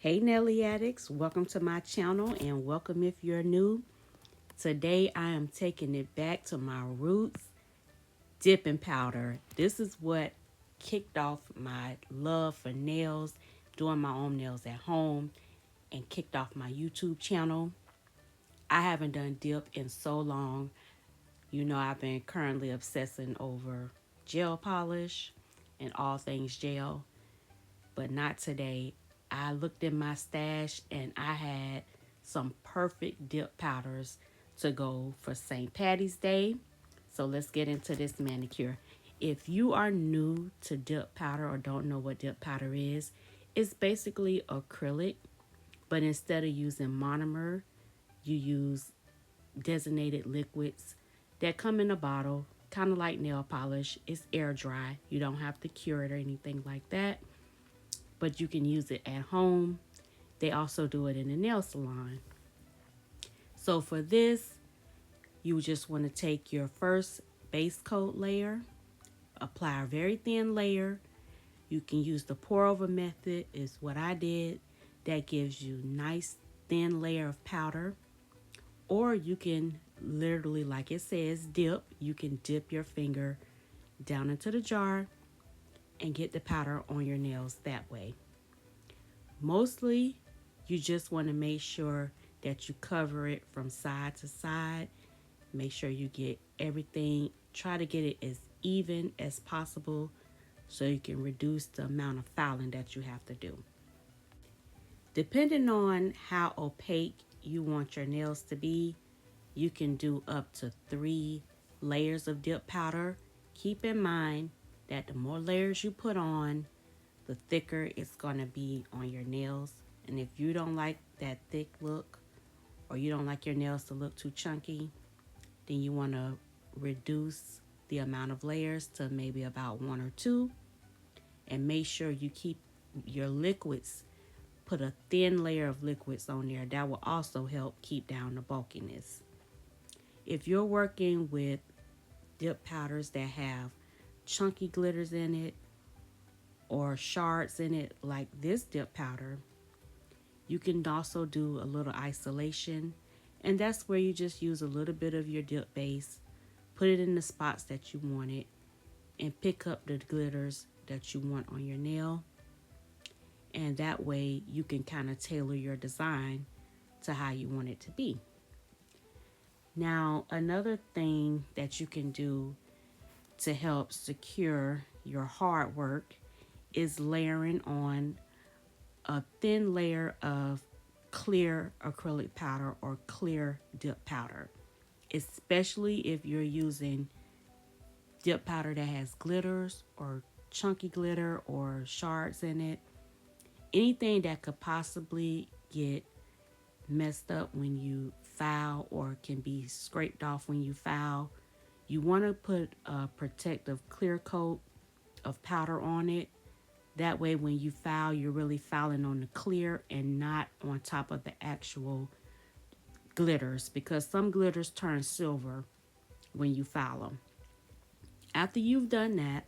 Hey Nailiaddicts, welcome to my channel and welcome if you're new. Today I am taking it back to my roots, dipping powder. This is what kicked off my love for nails, doing my own nails at home, and kicked off my YouTube channel. I haven't done dip in so long. You know, I've been currently obsessing over gel polish and all things gel, but not today. I looked in my stash and I had some perfect dip powders to go for St. Patty's Day. So let's get into this manicure. If you are new to dip powder or don't know what dip powder is, it's basically acrylic, but instead of using monomer, you use designated liquids that come in a bottle, kind of like nail polish. It's air dry. You don't have to cure it or anything like that, but you can use it at home. They also do it in a nail salon. So for this, you just want to take your first base coat layer, apply a very thin layer. You can use the pour over method, is what I did. That gives you nice thin layer of powder. Or you can literally, like it says, dip. You can dip your finger down into the jar and get the powder on your nails that way. Mostly, you just want to make sure that you cover it from side to side. Make sure you get everything, try to get it as even as possible so you can reduce the amount of filing that you have to do. Depending on how opaque you want your nails to be, you can do up to 3 layers of dip powder. Keep in mind that the more layers you put on, the thicker it's going to be on your nails. And if you don't like that thick look, or you don't like your nails to look too chunky, then you want to reduce the amount of layers to maybe about 1 or 2. And make sure you keep your liquids, put a thin layer of liquids on there. That will also help keep down the bulkiness. If you're working with dip powders that have chunky glitters in it or shards in it, like this dip powder, you can also do a little isolation, and that's where you just use a little bit of your dip base, put it in the spots that you want it, and pick up the glitters that you want on your nail. And that way you can kind of tailor your design to how you want it to be. Now, another thing that you can do to help secure your hard work is layering on a thin layer of clear acrylic powder or clear dip powder, especially if you're using dip powder that has glitters or chunky glitter or shards in it. Anything that could possibly get messed up when you file or can be scraped off when you file, you want to put a protective clear coat of powder on it. That way when you file, you're really filing on the clear and not on top of the actual glitters, because some glitters turn silver when you file them. After you've done that,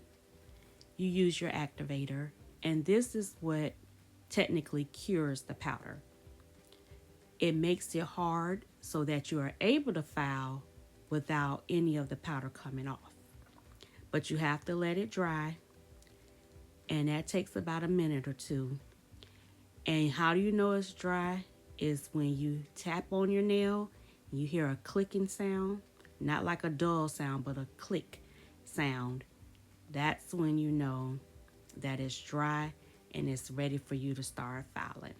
you use your activator, and this is what technically cures the powder. It makes it hard so that you are able to file without any of the powder coming off. But you have to let it dry, and that takes about a minute or 2. And how do you know it's dry? Is when you tap on your nail, you hear a clicking sound, not like a dull sound, but a click sound. That's when you know that it's dry and it's ready for you to start filing.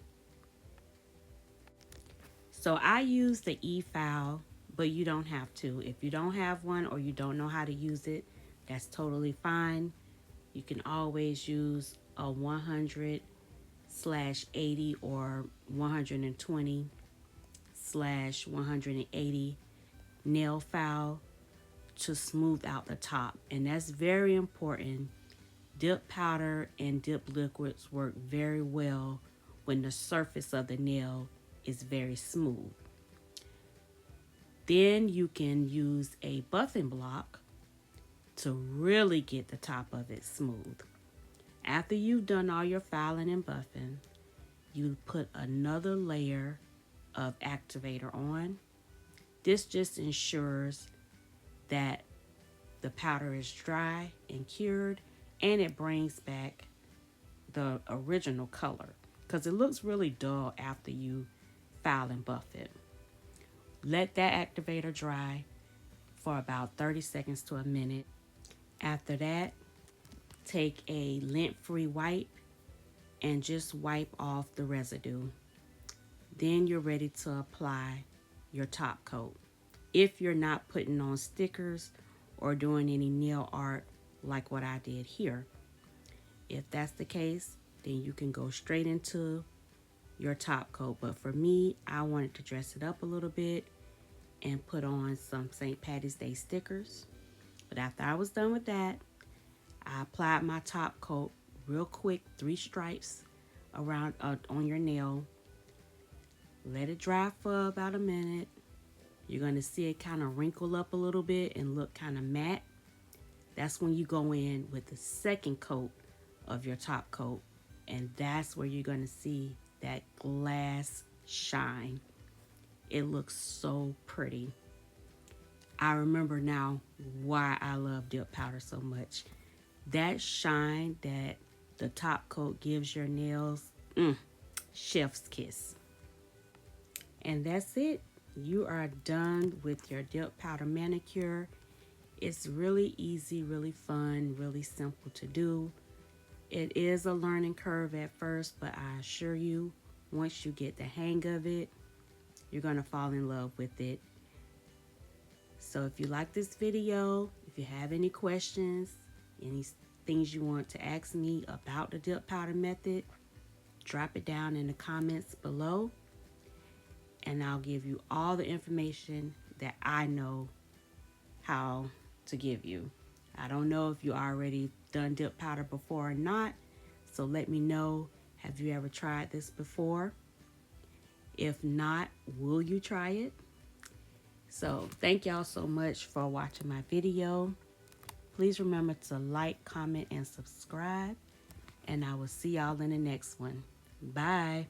So I use the e-file, but you don't have to. If you don't have one or you don't know how to use it, that's totally fine. You can always use a 100/80 or 120/180 nail file to smooth out the top. And that's very important. Dip powder and dip liquids work very well when the surface of the nail is very smooth. Then you can use a buffing block to really get the top of it smooth. After you've done all your filing and buffing, you put another layer of activator on. This just ensures that the powder is dry and cured, and it brings back the original color because it looks really dull after you file and buff it. Let that activator dry for about 30 seconds to a minute. After that, take a lint-free wipe and just wipe off the residue. Then you're ready to apply your top coat. If you're not putting on stickers or doing any nail art like what I did here. If that's the case, then you can go straight into your top coat. But for me, I wanted to dress it up a little bit and put on some St. Patty's Day stickers. But after I was done with that, I applied my top coat real quick, 3 stripes around on your nail. Let it dry for about a minute. You're going to see it kind of wrinkle up a little bit and look kind of matte. That's when you go in with the second coat of your top coat, and that's where you're going to see that glass shine. It looks so pretty. I remember now why I love dip powder so much. That shine that the top coat gives your nails, chef's kiss. And that's it. You are done with your dip powder manicure. It's really easy, really fun, really simple to do. It is a learning curve at first, but I assure you, once you get the hang of it, you're going to fall in love with it. So if you like this video, if you have any questions, any things you want to ask me about the dip powder method, drop it down in the comments below, and I'll give you all the information that I know how to give you. I don't know if you already done dip powder before or not, so let me know. Have you ever tried this before? If not, will you try it? So thank y'all so much for watching my video. Please remember to like, comment, and subscribe, and I will see y'all in the next one. Bye.